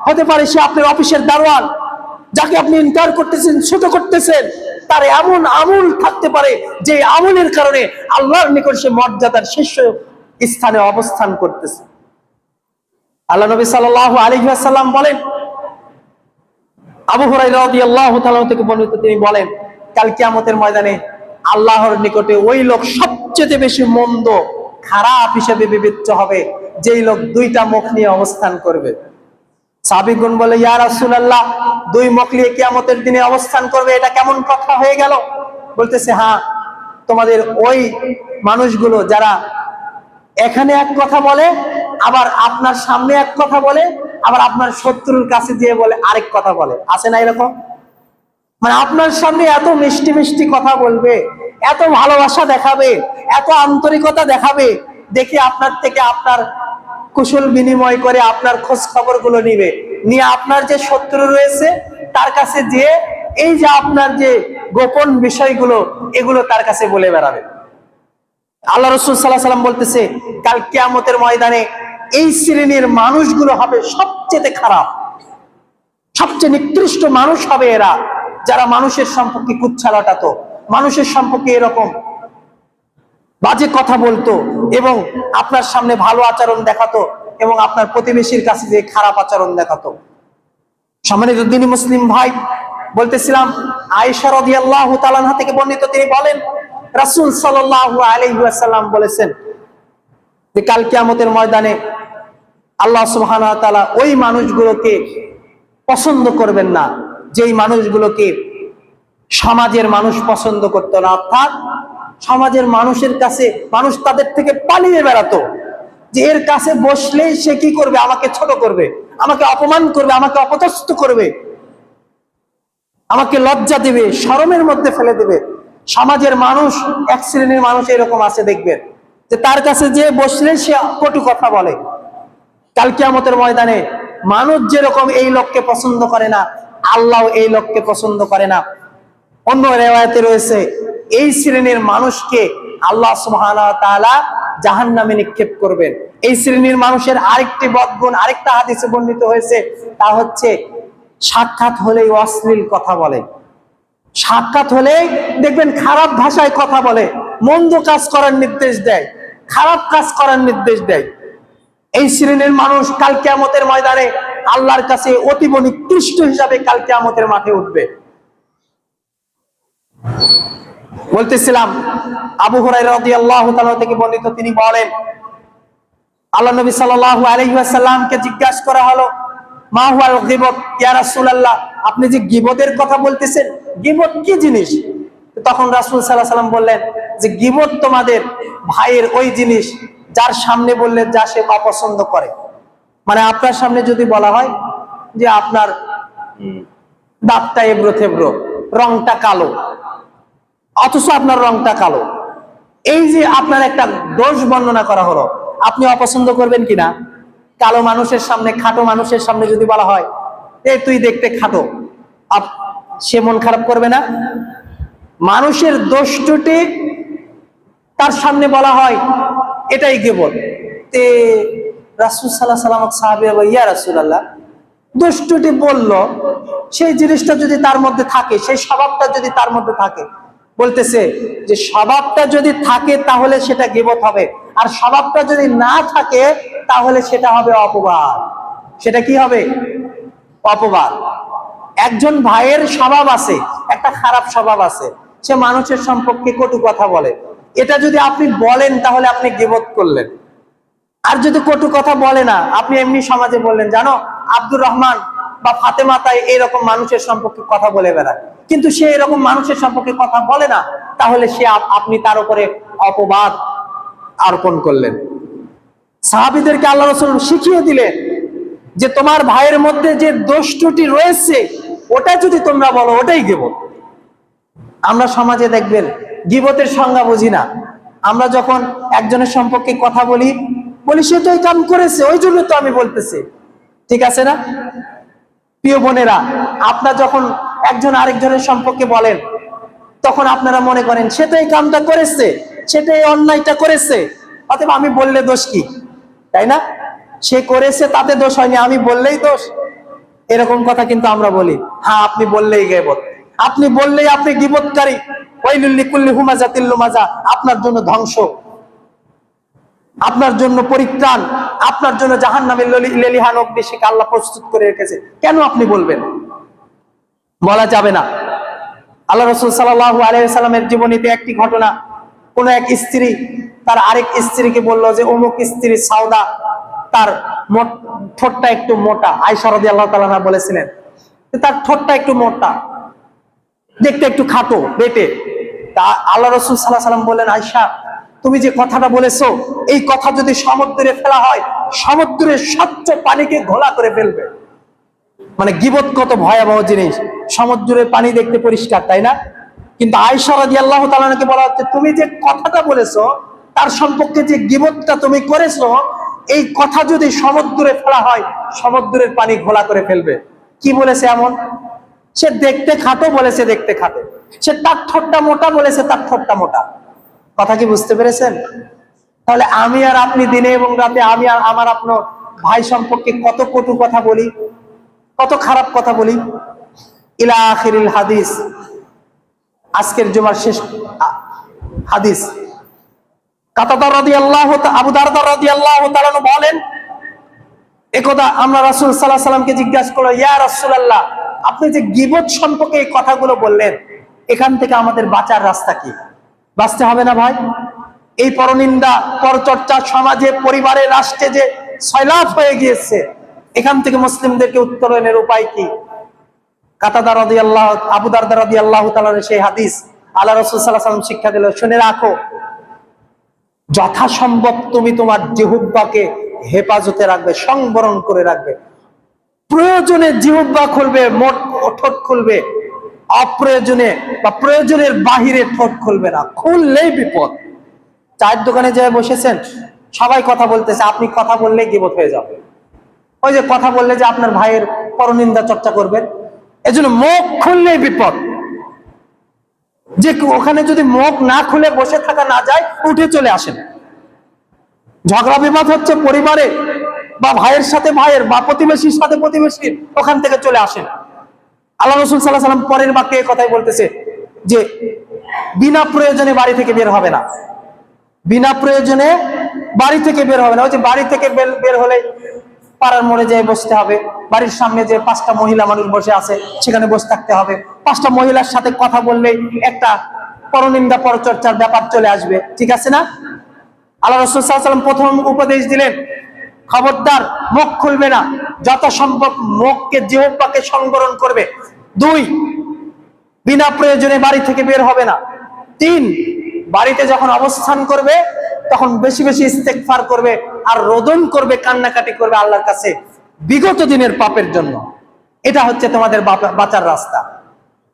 হতে পারে সে আপনার অফিসের দারোয়ান। যাকে আপনি ইনকার করতেছেন, ছোট করতেছেন, তার এমন আমল থাকতে পারে যে আমলের কারণে আল্লাহর নিকট সে মর্যাদার শীর্ষ স্থানে অবস্থান করতেছে। আল্লাহ নবী সাল্লাল্লাহু আলাইহি ওয়াসাল্লাম বলেন, আবু হুরায়রা রাদিয়াল্লাহু তাআলা থেকে বর্ণিত, তিনি বলেন, কাল কিয়ামতের ময়দানে আল্লাহর নিকটে ওই লোক সবচেয়ে বেশি মন্দ, খারাপ হিসেবে বিবেচ্য হবে যেই লোক দুইটা মুখ নিয়ে অবস্থান করবে। সাহাবীগণ বলে, ইয়া রাসূলুল্লাহ, দুই মুখ নিয়ে কিয়ামতের দিনে অবস্থান করবে, এটা কেমন কথা হয়ে গেল? বলতেছে, হ্যাঁ, তোমাদের ওই মানুষগুলো যারা এখানে এক কথা বলে, আবার আপনার সামনে এক কথা বলে, আবার আপনার শত্রুর কাছে গিয়ে বলে আরেক কথা বলে। আছে না এরকম? মানে আপনার সামনে এত মিষ্টি মিষ্টি কথা বলবে, এত ভালোবাসা দেখাবে, এত আন্তরিকতা দেখাবে, দেখে আপনার থেকে আপনার কুশল বিনিময় করে আপনার খোঁজ খবর গুলো নিবে, নিয়ে আপনার যে শত্রু রয়েছে তার কাছে যে এই যে আপনার যে গোপন বিষয়গুলো, এগুলো তার কাছে বলে বেড়াবে। আল্লাহ রাসূল সাল্লাল্লাহু আলাইহি ওয়াসাল্লাম বলতেছে, কাল কিয়ামতের ময়দানে এই শ্রেণীর মানুষগুলো হবে সবচেয়ে খারাপ, সবচেয়ে নিকৃষ্ট মানুষ হবে এরা, যারা মানুষের সম্পর্কে কুচ্ছা রটাতো, মানুষের সম্পর্কে এরকম বাজে কথা বলতো, এবং আপনার সামনে ভালো আচরণ দেখাতো, এবং আপনার প্রতিবেশীর কাছে যে খারাপ আচরণ দেখাতো। সম্মানিত দ্বীনি মুসলিম ভাই, বলতেছিলাম, আয়েশা রাদিয়াল্লাহু তাআলা আনহা থেকে বর্ণিত, তিনি বলেন, রাসূল সাল্লাল্লাহু আলাইহি ওয়াসাল্লাম বলেছেন যে কাল কিয়ামতের ময়দানে আল্লাহ সুবহানাহু ওয়া তাআলা ওই মানুষগুলোকে পছন্দ করবেন না যেই মানুষগুলোকে সমাজের মানুষ পছন্দ করতো না। অর্থাৎ সমাজের মানুষের কাছে মানুষ তাদের থেকে পালিয়ে বেড়াতো, যে এর কাছে বসলেই সে কি করবে? আমাকে ছোট করবে, আমাকে অপমান করবে, আমাকে অপদস্থ করবে, আমাকে লজ্জা দেবে, শরমের মধ্যে ফেলে দেবে। সমাজের মানুষ, এক শ্রেণীর মানুষ এরকম আছে দেখবেন, যে তার কাছে যে বসলে সে কটু কথা বলে। কাল কিয়ামতের ময়দানে মানুষ যেরকম এই লোককে পছন্দ করে না, আল্লাহ এই লোককে পছন্দ করে না। অন্য রিওয়ায়াতে রয়েছে এই শ্রেণীর মানুষকে আল্লাহ সুবহানাহু ওয়া তাআলা জাহান্নামে নিক্ষেপ করবেন। এই শ্রেণীর মানুষের আরেকটি বদগুণ আরেকটা হাদিসে বর্ণিত হয়েছে, তা হচ্ছে সাক্ষাৎ হলেই অশ্লীল কথা বলে। সাক্ষাৎ হলেই দেখবেন খারাপ ভাষায় কথা বলে, মন্দ কাজ করার নির্দেশ দেয়, খারাপ কাজ করার নির্দেশ দেয়। এই শ্রেণীর মানুষ কাল কিয়ামতের ময়দানে আল্লাহর কাছে অতীব নিকৃষ্ট হিসাবে কাল কিয়ামতের মাঠে উঠবে। বলতেছিলাম আবু হুরায়রা রাদিয়াল্লাহু তাআলা থেকে বর্ণিত, তিনি বলেন আল্লাহ নবী সাল্লাল্লাহু আলাইহি ওয়াসাল্লামকে জিজ্ঞাসা করা হলো, মা হুয়াল গীবত ইয়া রাসূলুল্লাহ, আপনি যে গীবতের কথা বলতেছেন, গীবত কি জিনিস? তখন রাসূল সাল্লাল্লাহু আলাইহি ওয়াসাল্লাম বললেন যে গীবত তোমাদের ভাইয়ের ওই জিনিস যার সামনে বললে যা সে অপছন্দ করে। মানে আপনার সামনে যদি বলা হয় যে আপনার দাঁতটা এবড়ো থেবড়ো, রংটা কালো, অথচ আপনার রংটা কালো, এই যে আপনার একটা দোষ বর্ণনা করা হলো, আপনি অপছন্দ করবেন কিনা? কালো মানুষের সামনে, খাটো মানুষের সামনে যদি বলা হয় এই তুই দেখতে খাটো, সে মন খারাপ করবে না? মানুষের দোষটি তার সামনে বলা হয়, এটাই গীবত। তে রাসূল সাল্লাল্লাহু আলাইহি ওয়াসাল্লাম সাহাবীরা বলে, ইয়া রাসূলুল্লাহ, দোষটি বললো, সেই জিনিসটা যদি তার মধ্যে থাকে, সেই স্বভাবটা যদি তার মধ্যে থাকে, বলতেছে যে স্বভাবটা যদি থাকে তাহলে সেটা গীবত হবে, আর স্বভাবটা যদি না থাকে তাহলে সেটা হবে অপবাদ। সেটা কি হবে? অপবাদ। একজন ভাইয়ের স্বভাব আছে, একটা খারাপ স্বভাব আছে, সে মানুষের সম্পর্কে কটু কথা বলে, এটা যদি আপনি বলেন তাহলে আপনি গীবত করলেন। আর যদি কটু কথা বলে না, আপনি এমনি সমাজে বললেন, জানো আব্দুর রহমান বা ফাতেমা তাই এরকম মানুষের সম্পর্কে কথা বলে বেড়ায়, কিন্তু সে এরকম মানুষের সম্পর্কে কথা বলে না, তাহলে সে আপনি তার উপরে অপবাদ অর্পণ করলেন। সাহাবীদেরকে আল্লাহ রাসূল শিখিয়ে দিলেন যে তোমার ভাইয়ের মধ্যে যে দোষ ত্রুটি রয়েছে ওটা যদি তোমরা বলো, ওটাই গীবত। আমরা সমাজে দেখবেন গীবতের সংজ্ঞা বুঝি না। আমরা যখন একজনের সম্পর্কে কথা বলি, সে তো এই কাম করেছে, ওই জন্য তো আমি বলতেছি, ঠিক আছে না? প্রিয় বোনেরা, আপনারা যখন একজন আরেকজনের সম্পর্কে বলেন, তখন আপনারা মনে করেন সে তো এই কামটা করেছে, সেটা এই অন্যায়টা করেছে, অতএব আমি বললে দোষ কি, তাই না? সে করেছে তাতে দোষ হয়নি, আমি বললেই দোষ, এরকম কথা কিন্তু আমরা বলি। হ্যাঁ, আপনি বললেই গীবত, আপনি বললেই আপনি গীবতকারী। ওয়াইলুল লিকুল্লি হুমাযাতিল লুমাযা, আপনার জন্য ধ্বংস, আপনার জন্য পরিত্রাণ, আপনার জন্য জাহান্নামের লেলিহান অগ্নিশিখা আল্লাহ প্রস্তুত করে রেখেছে। কেন আপনি বলবেন? বলা যাবে না। আল্লাহ রাসূল সাল্লাল্লাহু আলাইহি ওয়াসাল্লামের জীবনীতে একটি ঘটনা, কোন এক স্ত্রী তার আরেক স্ত্রীকে বলল যে অমুক স্ত্রী সাউদা, তার ঠোঁটটা একটু মোটা। আয়েশা রাদিয়াল্লাহু তাআলা আনহা বলেছিলেন তার ঠোঁটটা একটু মোটা, দেখতে একটু খাটো বেটে। তা আল্লাহ রাসূল সাল্লাল্লাহু আলাইহি ওয়াসাল্লাম বললেন, আয়েশা, তুমি যে কথাটা বলেছো, এই কথা যদি সমুদ্রে ফেলা হয়, সমুদ্রের স্বচ্ছ পানিকে ঘোলা করে ফেলবে। মানে গীবত কত ভয়াবহ জিনিস। সমুদ্রের পানি দেখতে পরিষ্কার, তাই না? কিন্তু আয়েশা রাদিয়াল্লাহু তাআলা আনহাকে বলা হচ্ছে, তুমি যে কথাটা বলেছো, তার সম্পর্কে যে গীবতটা তুমি করেছো, এই কথা যদি সমুদ্রে ফেলা হয়, সমুদ্রের পানি ঘোলা করে ফেলবে। কি বলেছে এমন? সে দেখতে খাটো বলেছে, দেখতে খাটো। সে তার ঠোঁটটা মোটা বলেছে, তার ঠোঁটটা মোটা। কথা কি বুঝতে পেরেছেন? তাহলে আমি আর আপনি দিনে এবং রাতে, আমি আর আমার আপনার ভাই সম্পর্কে কত কটু কথা বলি, কত খারাপ কথা বলি। ইলা আখিরিল হাদিস, আজকের জুমার শেষ হাদিস। কাতাদা রাদিয়াল্লাহু তাআলা, আবু দারদা রাদিয়াল্লাহু তাআলা বলেন, একদা আমরা রাসূল সাল্লাল্লাহু আলাইহি ওয়াসাল্লামকে জিজ্ঞাসা করলো, ইয়া রাসূলুল্লাহ, আপনি যে গীবত সম্পর্কে এই কথাগুলো বললেন, এখান থেকে আমাদের বাঁচার রাস্তা কি? বাঁচতে হবে না ভাই? এই পরনিন্দা, পরচর্চা সমাজে, পরিবারে, রাষ্ট্রে যে সয়লাভ হয়ে গিয়েছে, এখান থেকে মুসলিমদেরকে উত্তরণের উপায় কি? কাতাদা রাদিয়াল্লাহু, আবু দারদা রাদিয়াল্লাহু তাআলা সেই হাদিস আল্লাহ রাসূল সাল্লাল্লাহু আলাইহি ওয়াসাল্লাম শিক্ষা দিল, শুনে রাখো, যথাসম্ভব তুমি তোমার জিহ্বাকে হেফাজতে রাখবে, সংবরণ করে রাখবে। প্রয়োজনে জিহ্বা খুলবে, ঠোঁট খুলবে, অপ্রয়োজনে বা প্রয়োজনের বাহিরে ঠোঁট খুলবে না, খুললেই বিপদ। চায়ের দোকানে যেয়ে বসেছেন, সবাই কথা বলতেছে, আপনি কথা বললে গীবত হয়ে যাবে। ওই যে কথা বললে যে আপনার ভাইয়ের পরনিন্দা চর্চা করবেন, এজন্য মুখ খুললেই বিপদ। যে ওখানে যদি মুখ না খুলে বসে থাকা না যায়, উঠে চলে আসেন। ঝগড়া বিবাদ হচ্ছে পরিবারে বা ভাইয়ের সাথে ভাইয়ের বা প্রতিবেশীর সাথে প্রতিবেশীর, ওখান থেকে চলে আসেন। আল্লাহ রাসূল সাল্লাল্লাহু আলাইহি ওয়াসাল্লাম পরের বাক্যে এই কথাই বলতেছে যে বিনা প্রয়োজনে বাড়ি থেকে বের হবে না, বিনা প্রয়োজনে বাড়ি থেকে বের হবে না। ওই যে বাড়ি থেকে বের হলে পাড়ার মোড়ে যেয়ে বসতে হবে, বাড়ির সামনে যে 5টা মহিলা মানুষ বসে আছে সেখানে বসে থাকতে হবে। 5টা মহিলার সাথে কথা বললে একটা পরনিন্দা পরচর্চার ব্যাপার চলে আসবে, ঠিক আছে না? আল্লাহ রাসূল সাল্লাল্লাহু আলাইহি ওয়াসাল্লাম প্রথম উপদেশ দিলেন, খবরদার মুখ খুলবে না, যত সম্ভব মুখকে জিহ্বাকে সংবরণ করবে। 2, বিনা প্রয়োজনে বাড়ি থেকে বের হবে না। 3, বাড়িতে যখন অবস্থান করবে তখন বেশি বেশি ইস্তেগফার করবে আর রোদন করবে, কান্নাকাটি করবে আল্লাহর কাছে বিগত দিনের পাপের জন্য। এটা হচ্ছে তোমাদের বাঁচার রাস্তা।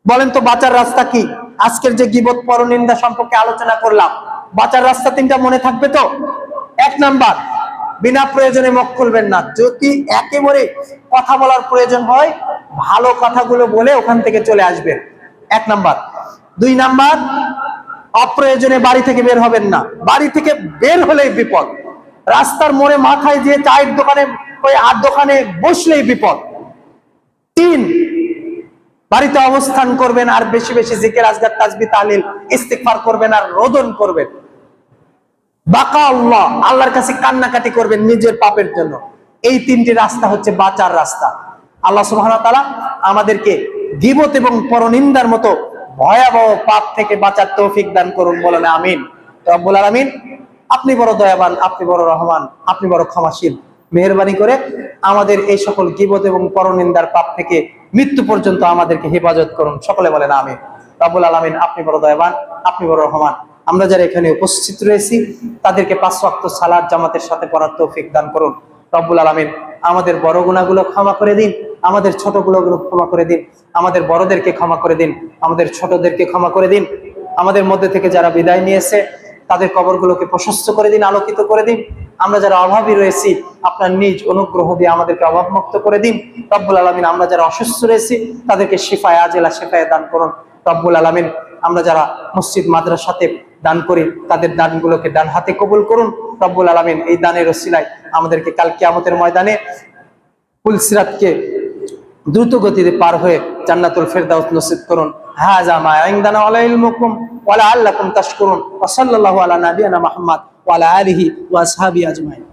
বলেন তো বাঁচার রাস্তা কি? আজকের যে গীবত পরনিন্দা সম্পর্কে আলোচনা করলাম, বাঁচার রাস্তা 3টা মনে থাকবে তো? 1 নাম্বার, বিনা প্রয়োজনে মুখ খুলবেন না। যদি একেবারে কথা বলার প্রয়োজন হয়, ভালো কথাগুলো বলে ওখান থেকে চলে আসবেন, 1 নাম্বার। 2 নাম্বার, অপ্রয়োজনে বাড়ি থেকে বের হবেন না। বাড়ি থেকে বের হলেই বিপদ। রাস্তার মোড়ে মাথায় যে চায়ের দোকানে ওই দোকানে বসলেই বিপদ। 3, বাড়িতে অবস্থান করবেন আর বেশি বেশি জিকির আজকার তাসবিহ তাহলিল ইস্তিগফার করবেন আর রোদন করবেন। বাকা আল্লাহ, আল্লাহর কাছে কান্নাকাটি করবেন নিজের পাপের জন্য। এই 3টি রাস্তা হচ্ছে বাঁচার রাস্তা। আল্লাহ সুবহানাহু ওয়া তাআলা আমাদেরকে গীবত এবং পরনিন্দার মতো ভয়াবহ পাপ থেকে বাঁচার তৌফিক দান করুন, বলেন আমিন। রব্বুল আলামিন, আপনি বড় দয়াবান, আপনি বড় রহমান, আপনি বড় ক্ষমাশীল। মেহেরবানি করে আমাদের এই সকল গীবত এবং পরনিন্দার পাপ থেকে মৃত্যু পর্যন্ত আমাদেরকে হেফাজত করুন, সকলে বলেন আমিন। রব্বুল আলামিন, আপনি বড় দয়াবান, আপনি বড় রহমান। আমরা যারা এখানে উপস্থিত রয়েছি তাদেরকে 5 ওয়াক্ত সালাত জামাতের সাথে পড়ার তৌফিক দান করুন। রব্বুল আলামিন, আমাদের বড় গুনাহগুলো ক্ষমা করে দিন, আমাদের ছোটগুলো ক্ষমা করে দিন, আমাদের বড়দেরকে ক্ষমা করে দিন, আমাদের ছোটদেরকে ক্ষমা করে দিন। আমাদের মধ্যে থেকে যারা বিদায় নিয়েছে তাদের কবরগুলোকে প্রশস্ত করে দিন, আলোকিত করে দিন। আমরা যারা অভাবী রয়েছি আপনার নিজ অনুগ্রহ দিয়ে আমাদেরকে অভাবমুক্ত করে দিন। রব্বুল আলামিন, আমরা যারা অসুস্থ রয়েছি তাদেরকে শিফায়ে আজেলা শিফায়ে দান করুন। রব্বুল আলামিন, আমরা যারা মসজিদ মাদ্রাসাতে দান করি তাদের দানগুলোকে ডান হাতে কবুল করুন। রব্বুল আলামিন, এই দানের ওসিলায় আমাদেরকে কাল কিয়ামতের ময়দানে পুলসিরাতকে দ্রুত গতিতে পার হয়ে জান্নাতুল ফেরদাউস নসিব করুন। হাযা মা ইনদানা ওয়া লা ইলমুকুম ওয়া লাআল্লাকুম তাশকুরুন। ওয়া সাল্লাল্লাহু আলা নাবিয়িনা মুহাম্মদ ওয়া আলা আলিহি ওয়া আসহাবিহি আজমাইন।